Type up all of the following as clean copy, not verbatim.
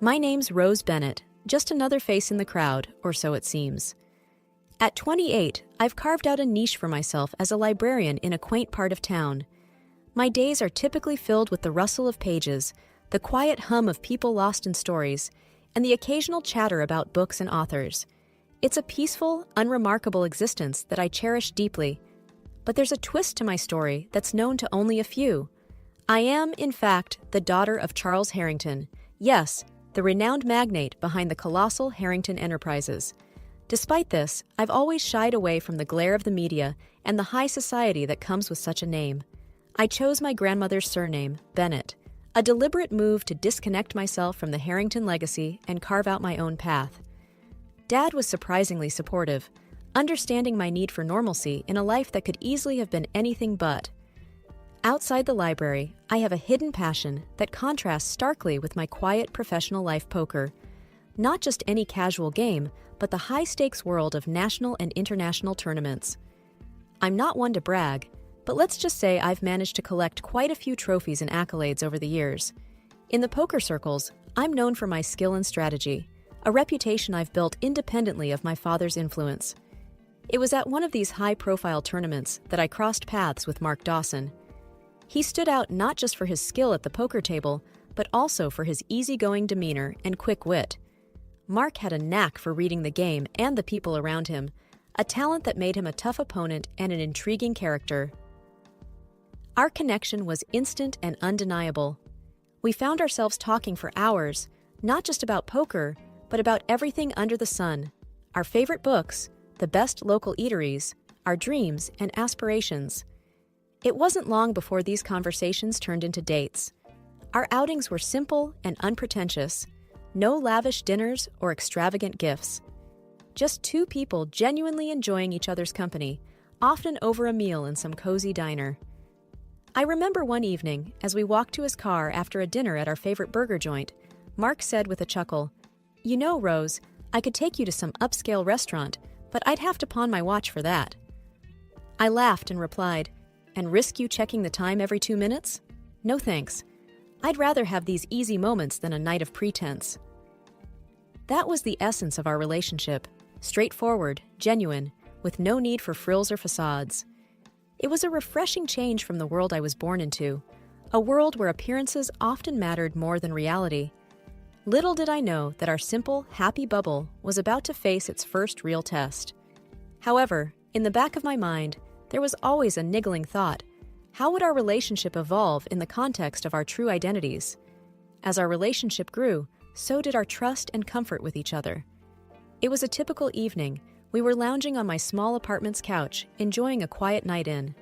My name's Rose Bennett, just another face in the crowd, or so it seems. At 28, I've carved out a niche for myself as a librarian in a quaint part of town. My days are typically filled with the rustle of pages, the quiet hum of people lost in stories, and the occasional chatter about books and authors. It's a peaceful, unremarkable existence that I cherish deeply. But there's a twist to my story that's known to only a few. I am, in fact, the daughter of Charles Harrington. Yes, the renowned magnate behind the colossal Harrington Enterprises. Despite this, I've always shied away from the glare of the media and the high society that comes with such a name. I chose my grandmother's surname, Bennett, a deliberate move to disconnect myself from the Harrington legacy and carve out my own path. Dad was surprisingly supportive, understanding my need for normalcy in a life that could easily have been anything but. Outside the library, I have a hidden passion that contrasts starkly with my quiet professional life poker. Not just any casual game, but the high-stakes world of national and international tournaments. I'm not one to brag, but let's just say I've managed to collect quite a few trophies and accolades over the years. In the poker circles, I'm known for my skill and strategy, a reputation I've built independently of my father's influence. It was at one of these high-profile tournaments that I crossed paths with Mark Dawson. He stood out not just for his skill at the poker table, but also for his easygoing demeanor and quick wit. Mark had a knack for reading the game and the people around him, a talent that made him a tough opponent and an intriguing character. Our connection was instant and undeniable. We found ourselves talking for hours, not just about poker, but about everything under the sun, our favorite books, the best local eateries, our dreams and aspirations. It wasn't long before these conversations turned into dates. Our outings were simple and unpretentious, no lavish dinners or extravagant gifts. Just two people genuinely enjoying each other's company, often over a meal in some cozy diner. I remember one evening, as we walked to his car after a dinner at our favorite burger joint, Mark said with a chuckle, "You know, Rose, I could take you to some upscale restaurant, but I'd have to pawn my watch for that." I laughed and replied, "And risk you checking the time every 2 minutes? No thanks. I'd rather have these easy moments than a night of pretense." That was the essence of our relationship, straightforward, genuine, with no need for frills or facades. It was a refreshing change from the world I was born into, a world where appearances often mattered more than reality. Little did I know that our simple, happy bubble was about to face its first real test. However, in the back of my mind, there was always a niggling thought: how would our relationship evolve in the context of our true identities? As our relationship grew, so did our trust and comfort with each other. It was a typical evening. We were lounging on my small apartment's couch, enjoying a quiet night in.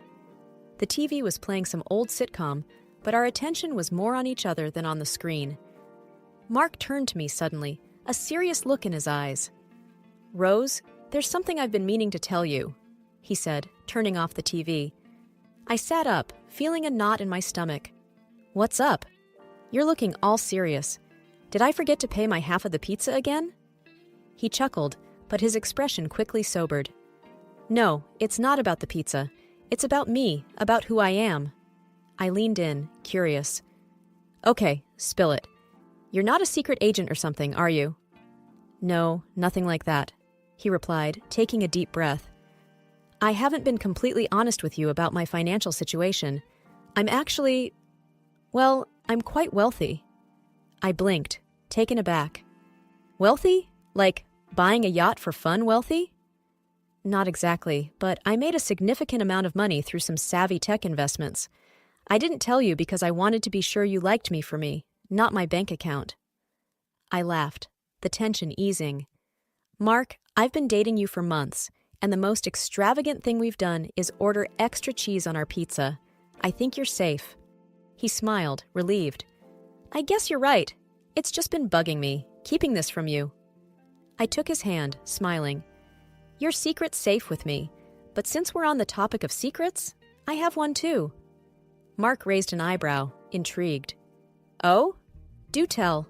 The TV was playing some old sitcom, but our attention was more on each other than on the screen. Mark turned to me suddenly, a serious look in his eyes. "Rose, there's something I've been meaning to tell you," he said, turning off the TV. I sat up, feeling a knot in my stomach. "What's up? You're looking all serious. Did I forget to pay my half of the pizza again?" He chuckled, but his expression quickly sobered. "No, it's not about the pizza. It's about me, about who I am." I leaned in, curious. "Okay, spill it. You're not a secret agent or something, are you?" "No, nothing like that," he replied, taking a deep breath. "I haven't been completely honest with you about my financial situation. I'm actually... well, I'm quite wealthy." I blinked, taken aback. "Wealthy? Like buying a yacht for fun wealthy?" "Not exactly, but I made a significant amount of money through some savvy tech investments. I didn't tell you because I wanted to be sure you liked me for me, not my bank account." I laughed, the tension easing. "Mark, I've been dating you for months, and the most extravagant thing we've done is order extra cheese on our pizza. I think you're safe." He smiled, relieved. "I guess you're right. It's just been bugging me, keeping this from you." I took his hand, smiling. "Your secret's safe with me, but since we're on the topic of secrets, I have one too." Mark raised an eyebrow, intrigued. "Oh? Do tell."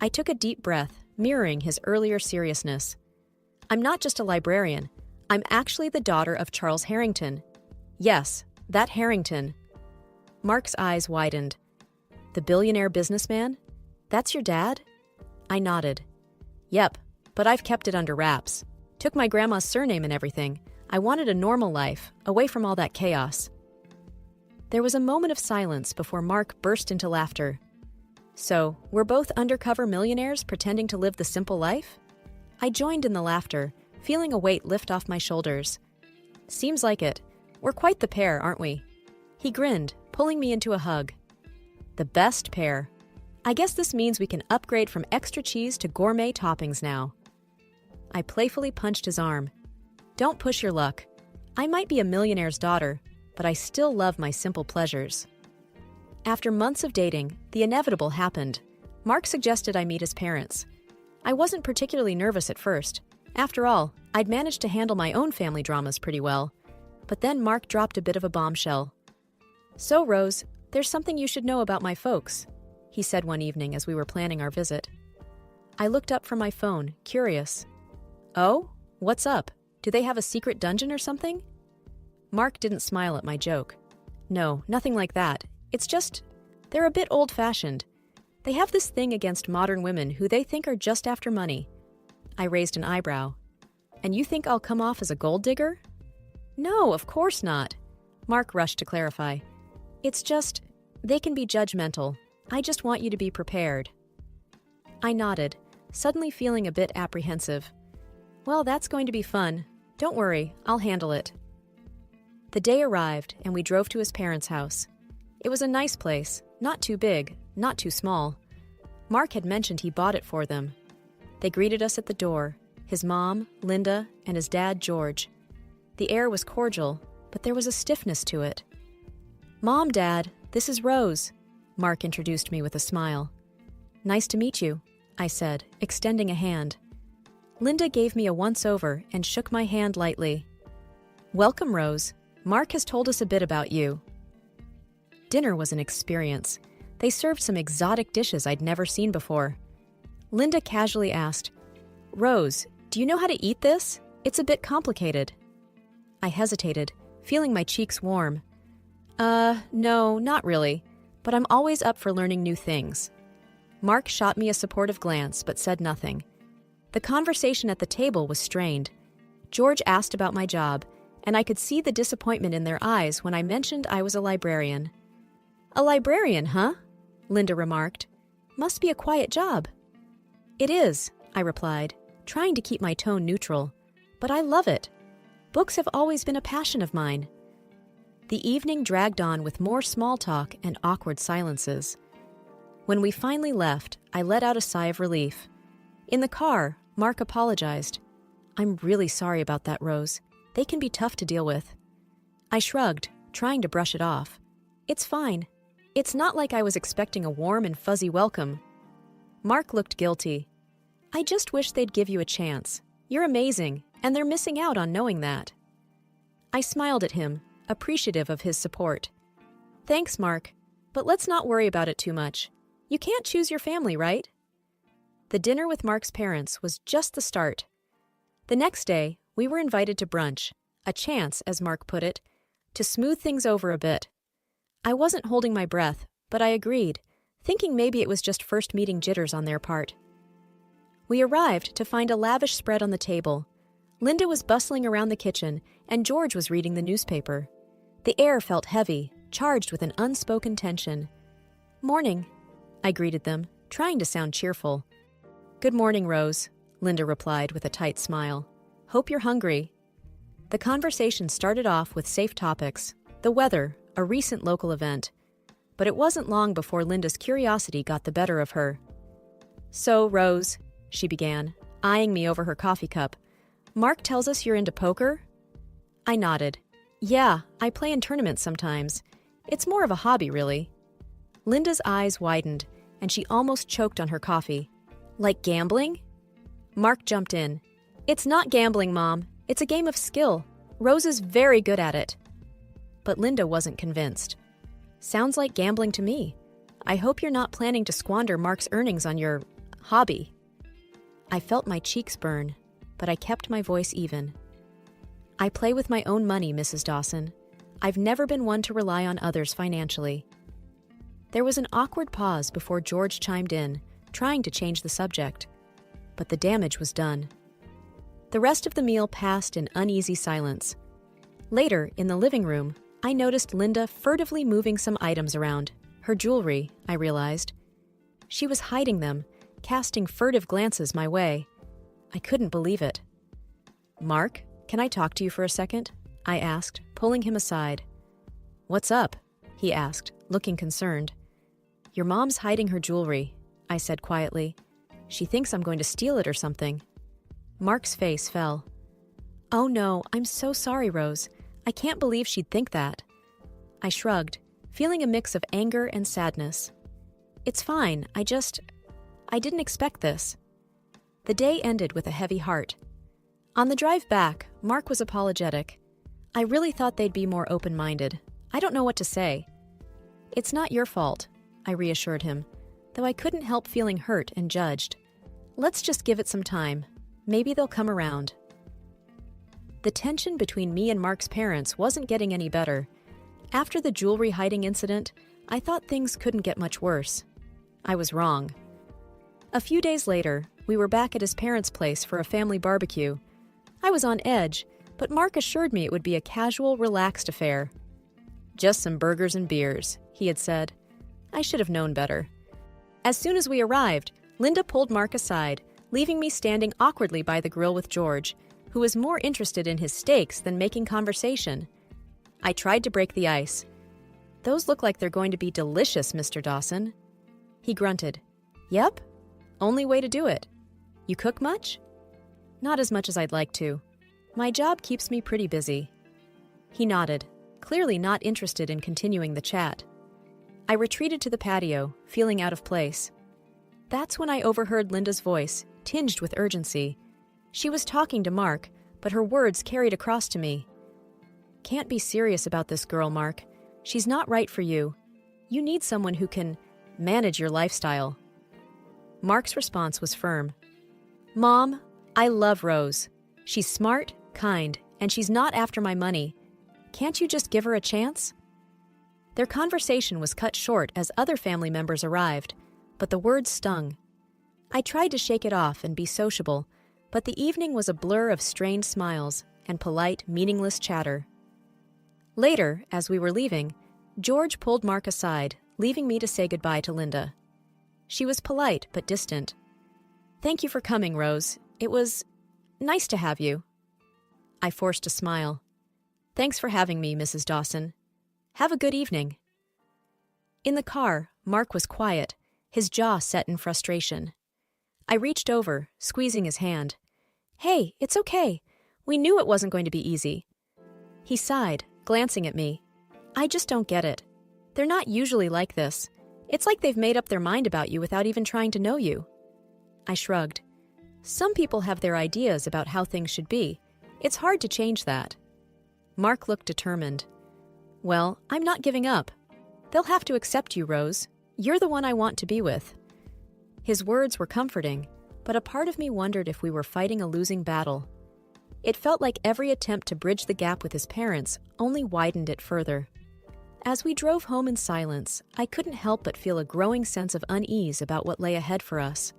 I took a deep breath, mirroring his earlier seriousness. "I'm not just a librarian. I'm actually the daughter of Charles Harrington. Yes, that Harrington." Mark's eyes widened. "The billionaire businessman? That's your dad?" I nodded. Yep, but I've kept it under wraps. Took my grandma's surname and everything. I wanted a normal life, away from all that chaos. There was a moment of silence before Mark burst into laughter. So, we're both undercover millionaires pretending to live the simple life? I joined in the laughter, feeling a weight lift off my shoulders. Seems like it. We're quite the pair, aren't we? He grinned, pulling me into a hug. The best pair. I guess this means we can upgrade from extra cheese to gourmet toppings now. I playfully punched his arm. Don't push your luck. I might be a millionaire's daughter, but I still love my simple pleasures. After months of dating, the inevitable happened. Mark suggested I meet his parents. I wasn't particularly nervous at first. After all, I'd managed to handle my own family dramas pretty well. But then Mark dropped a bit of a bombshell. So, Rose, there's something you should know about my folks, he said one evening as we were planning our visit. I looked up from my phone, curious. Oh? What's up? Do they have a secret dungeon or something? Mark didn't smile at my joke. No, nothing like that. It's just, they're a bit old-fashioned. They have this thing against modern women who they think are just after money. I raised an eyebrow. And you think I'll come off as a gold digger? No, of course not. Mark rushed to clarify. It's just, they can be judgmental. I just want you to be prepared. I nodded, suddenly feeling a bit apprehensive. Well, that's going to be fun. Don't worry, I'll handle it. The day arrived, and we drove to his parents' house. It was a nice place, not too big, not too small. Mark had mentioned he bought it for them. They greeted us at the door, his mom, Linda, and his dad, George. The air was cordial, but there was a stiffness to it. Mom, Dad, this is Rose, Mark introduced me with a smile. Nice to meet you, I said, extending a hand. Linda gave me a once-over and shook my hand lightly. Welcome, Rose. Mark has told us a bit about you. Dinner was an experience. They served some exotic dishes I'd never seen before. Linda casually asked, Rose, do you know how to eat this? It's a bit complicated. I hesitated, feeling my cheeks warm. No, not really, but I'm always up for learning new things. Mark shot me a supportive glance, but said nothing. The conversation at the table was strained. George asked about my job, and I could see the disappointment in their eyes when I mentioned I was a librarian. A librarian, huh? Linda remarked. Must be a quiet job. It is, I replied, trying to keep my tone neutral. But I love it. Books have always been a passion of mine. The evening dragged on with more small talk and awkward silences. When we finally left, I let out a sigh of relief. In the car, Mark apologized. I'm really sorry about that, Rose. They can be tough to deal with. I shrugged, trying to brush it off. It's fine. It's not like I was expecting a warm and fuzzy welcome. Mark looked guilty. I just wish they'd give you a chance. You're amazing, and they're missing out on knowing that. I smiled at him, appreciative of his support. Thanks, Mark, but let's not worry about it too much. You can't choose your family, right? The dinner with Mark's parents was just the start. The next day, we were invited to brunch, a chance, as Mark put it, to smooth things over a bit. I wasn't holding my breath, but I agreed, thinking maybe it was just first meeting jitters on their part. We arrived to find a lavish spread on the table. Linda was bustling around the kitchen, and George was reading the newspaper. The air felt heavy, charged with an unspoken tension. Morning, I greeted them, trying to sound cheerful. Good morning, Rose, Linda replied with a tight smile. Hope you're hungry. The conversation started off with safe topics, the weather, a recent local event. But it wasn't long before Linda's curiosity got the better of her. So, Rose, she began, eyeing me over her coffee cup. Mark tells us you're into poker? I nodded. Yeah, I play in tournaments sometimes. It's more of a hobby, really. Linda's eyes widened, and she almost choked on her coffee. Like gambling? Mark jumped in. It's not gambling, Mom. It's a game of skill. Rose is very good at it. But Linda wasn't convinced. Sounds like gambling to me. I hope you're not planning to squander Mark's earnings on your hobby. I felt my cheeks burn, but I kept my voice even. I play with my own money, Mrs. Dawson. I've never been one to rely on others financially. There was an awkward pause before George chimed in, trying to change the subject. But the damage was done. The rest of the meal passed in uneasy silence. Later, in the living room, I noticed Linda furtively moving some items around. Her jewelry, I realized. She was hiding them, casting furtive glances my way. I couldn't believe it. "Mark, can I talk to you for a second?" I asked, pulling him aside. "What's up?" he asked, looking concerned. "Your mom's hiding her jewelry," I said quietly. "She thinks I'm going to steal it or something." Mark's face fell. "Oh no, I'm so sorry, Rose. I can't believe she'd think that." I shrugged, feeling a mix of anger and sadness. "It's fine, I didn't expect this." The day ended with a heavy heart. On the drive back, Mark was apologetic. "I really thought they'd be more open-minded. I don't know what to say." "It's not your fault," I reassured him, though I couldn't help feeling hurt and judged. "Let's just give it some time. Maybe they'll come around." The tension between me and Mark's parents wasn't getting any better. After the jewelry hiding incident, I thought things couldn't get much worse. I was wrong. A few days later, we were back at his parents' place for a family barbecue. I was on edge, but Mark assured me it would be a casual, relaxed affair. "Just some burgers and beers," he had said. I should have known better. As soon as we arrived, Linda pulled Mark aside, leaving me standing awkwardly by the grill with George, who was more interested in his steaks than making conversation. I tried to break the ice. "Those look like they're going to be delicious, Mr. Dawson." He grunted. "Yep. Only way to do it. You cook much?" "Not as much as I'd like to. My job keeps me pretty busy." He nodded, clearly not interested in continuing the chat. I retreated to the patio, feeling out of place. That's when I overheard Linda's voice, tinged with urgency. She was talking to Mark, but her words carried across to me. "Can't be serious about this girl, Mark. She's not right for you. You need someone who can manage your lifestyle." Mark's response was firm. "Mom, I love Rose. She's smart, kind, and she's not after my money. Can't you just give her a chance?" Their conversation was cut short as other family members arrived, but the words stung. I tried to shake it off and be sociable, but the evening was a blur of strained smiles and polite, meaningless chatter. Later, as we were leaving, George pulled Mark aside, leaving me to say goodbye to Linda. She was polite but distant. "Thank you for coming, Rose. It was nice to have you." I forced a smile. "Thanks for having me, Mrs. Dawson. Have a good evening." In the car, Mark was quiet, his jaw set in frustration. I reached over, squeezing his hand. "Hey, it's okay. We knew it wasn't going to be easy." He sighed, glancing at me. "I just don't get it. They're not usually like this. It's like they've made up their mind about you without even trying to know you." I shrugged. "Some people have their ideas about how things should be. It's hard to change that." Mark looked determined. "Well, I'm not giving up. They'll have to accept you, Rose. You're the one I want to be with." His words were comforting, but a part of me wondered if we were fighting a losing battle. It felt like every attempt to bridge the gap with his parents only widened it further. As we drove home in silence, I couldn't help but feel a growing sense of unease about what lay ahead for us.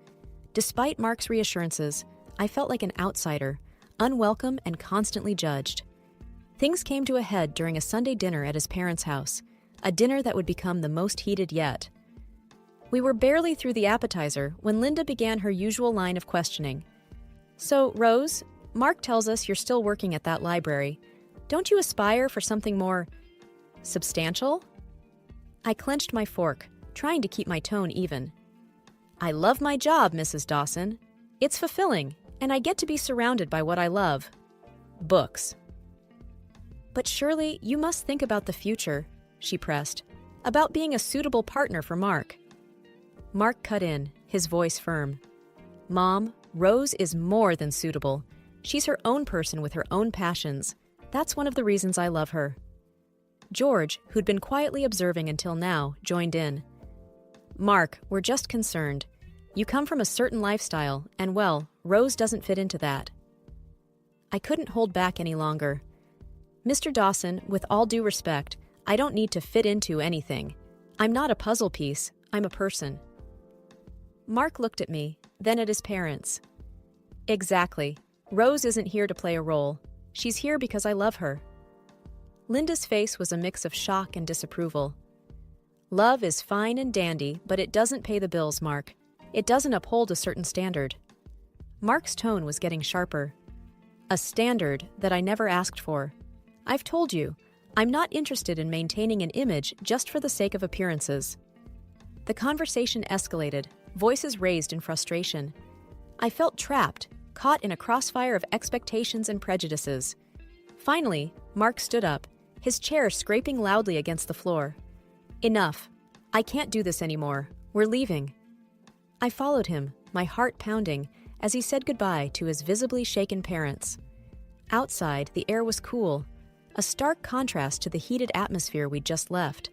Despite Mark's reassurances, I felt like an outsider, unwelcome and constantly judged. Things came to a head during a Sunday dinner at his parents' house, a dinner that would become the most heated yet. We were barely through the appetizer when Linda began her usual line of questioning. "So, Rose, Mark tells us you're still working at that library. Don't you aspire for something more substantial?" I clenched my fork, trying to keep my tone even. "I love my job, Mrs. Dawson. It's fulfilling, and I get to be surrounded by what I love. Books." "But surely you must think about the future," she pressed, "about being a suitable partner for Mark." Mark cut in, his voice firm. "Mom, Rose is more than suitable. She's her own person with her own passions. That's one of the reasons I love her." George, who'd been quietly observing until now, joined in. "Mark, we're just concerned. You come from a certain lifestyle, and well, Rose doesn't fit into that." I couldn't hold back any longer. "Mr. Dawson, with all due respect, I don't need to fit into anything. I'm not a puzzle piece, I'm a person." Mark looked at me, then at his parents. Exactly. Rose isn't here to play a role. She's here because I love her. Linda's face was a mix of shock and disapproval. Love is fine and dandy, but it doesn't pay the bills, Mark. It doesn't uphold a certain standard. Mark's tone was getting sharper. A standard that I never asked for. I've told you, I'm not interested in maintaining an image just for the sake of appearances. The conversation escalated, voices raised in frustration. I felt trapped, caught in a crossfire of expectations and prejudices. Finally, Mark stood up, his chair scraping loudly against the floor. Enough. I can't do this anymore. We're leaving. I followed him, my heart pounding, as he said goodbye to his visibly shaken parents. Outside, the air was cool, a stark contrast to the heated atmosphere we'd just left.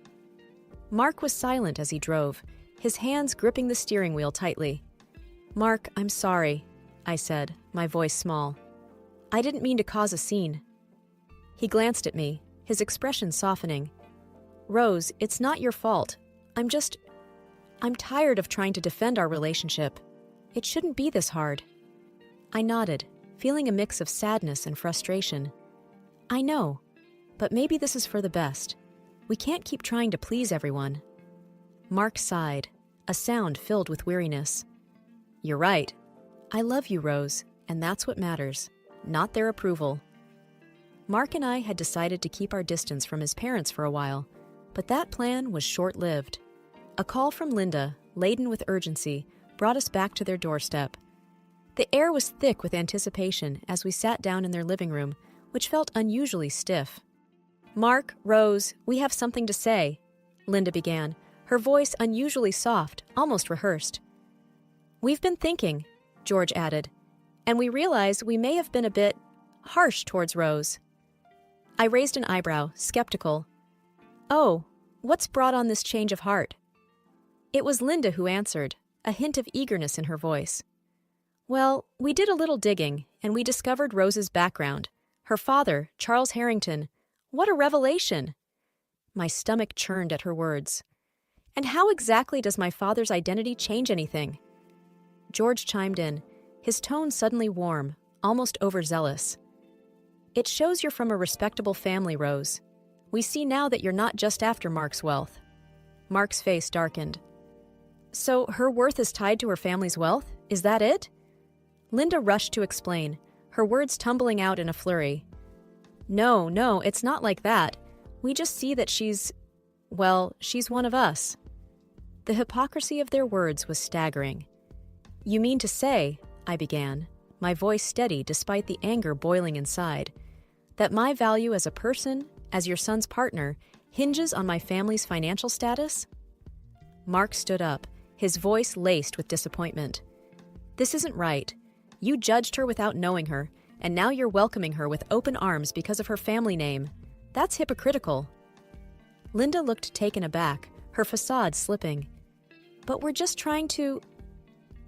Mark was silent as he drove, his hands gripping the steering wheel tightly. "Mark, I'm sorry," I said, my voice small. "I didn't mean to cause a scene." He glanced at me, his expression softening. "Rose, it's not your fault. I'm tired of trying to defend our relationship. It shouldn't be this hard." I nodded, feeling a mix of sadness and frustration. "I know, but maybe this is for the best. We can't keep trying to please everyone." Mark sighed, a sound filled with weariness. "You're right. I love you, Rose, and that's what matters, not their approval." Mark and I had decided to keep our distance from his parents for a while, but that plan was short-lived. A call from Linda, laden with urgency, brought us back to their doorstep. The air was thick with anticipation as we sat down in their living room, which felt unusually stiff. "Mark, Rose, we have something to say," Linda began, her voice unusually soft, almost rehearsed. "We've been thinking," George added, "and we realize we may have been a bit harsh towards Rose." I raised an eyebrow, skeptical. "Oh, what's brought on this change of heart?" It was Linda who answered, a hint of eagerness in her voice. "Well, we did a little digging, and we discovered Rose's background. Her father, Charles Harrington. What a revelation!" My stomach churned at her words. "And how exactly does my father's identity change anything?" George chimed in, his tone suddenly warm, almost overzealous. "It shows you're from a respectable family, Rose. We see now that you're not just after Mark's wealth." Mark's face darkened. "So her worth is tied to her family's wealth? Is that it?" Linda rushed to explain, her words tumbling out in a flurry. No, it's not like that. We just see that she's one of us." The hypocrisy of their words was staggering. "You mean to say," I began, my voice steady despite the anger boiling inside, "that my value as a person, as your son's partner, hinges on my family's financial status?" Mark stood up, his voice laced with disappointment. "This isn't right. You judged her without knowing her, and now you're welcoming her with open arms because of her family name. That's hypocritical." Linda looked taken aback, her facade slipping. "But we're just trying to—"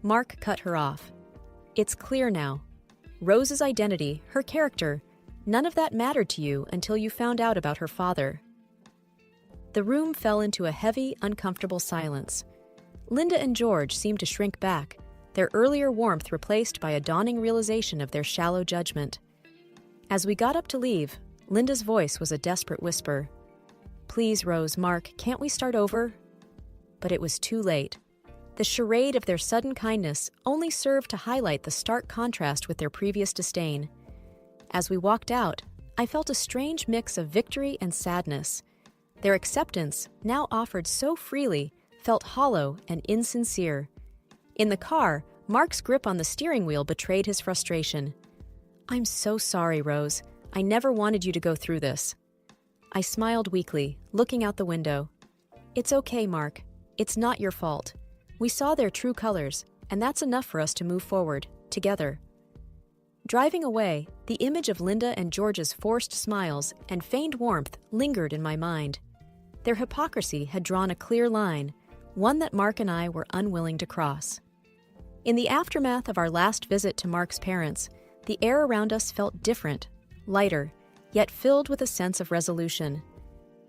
Mark cut her off. "It's clear now. Rose's identity, her character, none of that mattered to you until you found out about her father." The room fell into a heavy, uncomfortable silence. Linda and George seemed to shrink back, their earlier warmth replaced by a dawning realization of their shallow judgment. As we got up to leave, Linda's voice was a desperate whisper. "Please, Rose, Mark, can't we start over?" But it was too late. The charade of their sudden kindness only served to highlight the stark contrast with their previous disdain. As we walked out, I felt a strange mix of victory and sadness. Their acceptance, now offered so freely, felt hollow and insincere. In the car, Mark's grip on the steering wheel betrayed his frustration. "I'm so sorry, Rose. I never wanted you to go through this." I smiled weakly, looking out the window. "It's okay, Mark. It's not your fault. We saw their true colors, and that's enough for us to move forward, together." Driving away, the image of Linda and George's forced smiles and feigned warmth lingered in my mind. Their hypocrisy had drawn a clear line, one that Mark and I were unwilling to cross. In the aftermath of our last visit to Mark's parents, the air around us felt different, lighter, yet filled with a sense of resolution.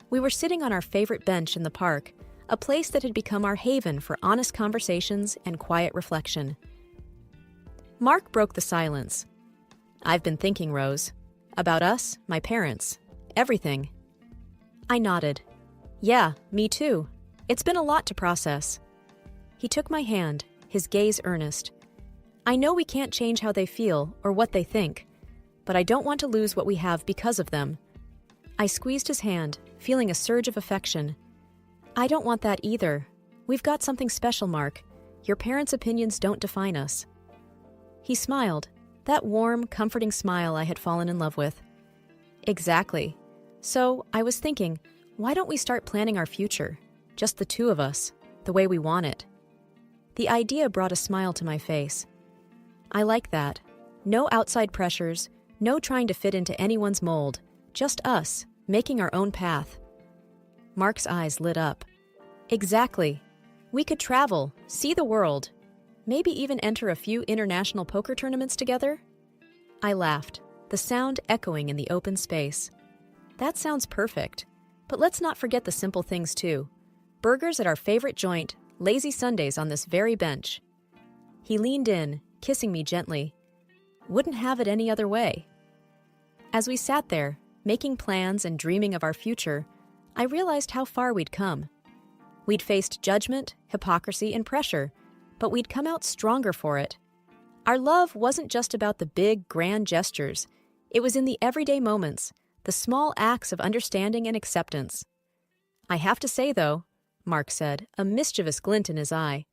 We were sitting on our favorite bench in the park, a place that had become our haven for honest conversations and quiet reflection. Mark broke the silence. "I've been thinking, Rose. About us, my parents, everything." I nodded. "Yeah, me too. It's been a lot to process." He took my hand, his gaze earnest. "I know we can't change how they feel or what they think, but I don't want to lose what we have because of them." I squeezed his hand, feeling a surge of affection. "I don't want that either. We've got something special, Mark. Your parents' opinions don't define us." He smiled, that warm, comforting smile I had fallen in love with. "Exactly. So, I was thinking, why don't we start planning our future? Just the two of us, the way we want it." The idea brought a smile to my face. "I like that. No outside pressures, no trying to fit into anyone's mold, just us, making our own path." Mark's eyes lit up. "Exactly. We could travel, see the world, maybe even enter a few international poker tournaments together." I laughed, the sound echoing in the open space. "That sounds perfect. But let's not forget the simple things too. Burgers at our favorite joint, lazy Sundays on this very bench." He leaned in, kissing me gently. "Wouldn't have it any other way." As we sat there, making plans and dreaming of our future, I realized how far we'd come. We'd faced judgment, hypocrisy, and pressure, but we'd come out stronger for it. Our love wasn't just about the big, grand gestures. It was in the everyday moments, the small acts of understanding and acceptance. "I have to say, though," Mark said, a mischievous glint in his eye,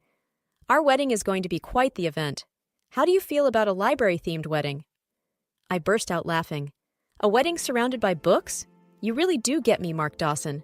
"our wedding is going to be quite the event. How do you feel about a library-themed wedding?" I burst out laughing. "A wedding surrounded by books? You really do get me, Mark Dawson.